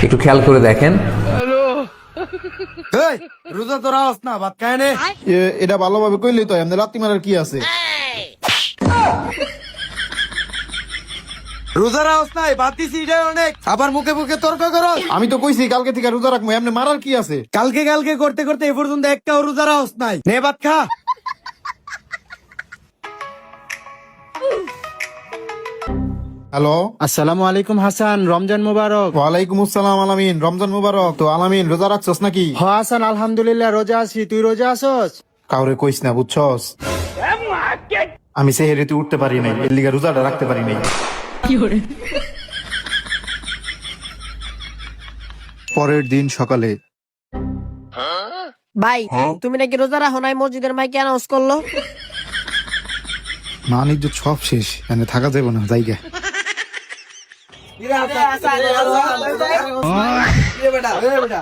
একটু খেয়াল করে দেখেন। রোজা তো রাস না, ভাত খায় নে। এটা ভালোভাবে কইলি তো, এমনি লাত্তি মারার কি আছে? রোজা রাস নাই, ভাত দিছি এটাই অনেক, আবার মুখে মুখে তর্ক করো। আমি তো কইছি কালকে থেকে রোজা রাখবো, এমনি মারার কি আছে? কালকে কালকে করতে করতে এ পর্যন্ত একটাও রোজা রাস নাই। নে ভাত খা। হ্যালো, আসসালামু আলাইকুম হাসান, রমজান মুবারক। ওয়ালাইকুম আসসালাম আলামিন, রমজান মুবারক। তো আলামিন রোজা রাখছস নাকি? হ হাসান, আলহামদুলিল্লাহ রোজা আছি। তুই রোজা আছস? কাউরে কইস না, বুঝছস? আমি সেহেরিতে উঠতে পারি নাই, এর লিগা রোজাটা রাখতে পারি নাই। পরের দিন সকালে ভাই তুমি নাকি রোজা রাখো নাই, মসজিদের মাইকে অ্যানাউন্স করলো। মান ইজ্জত সব শেষ, এনে থাকা যাবে না, জায়গা। বেটা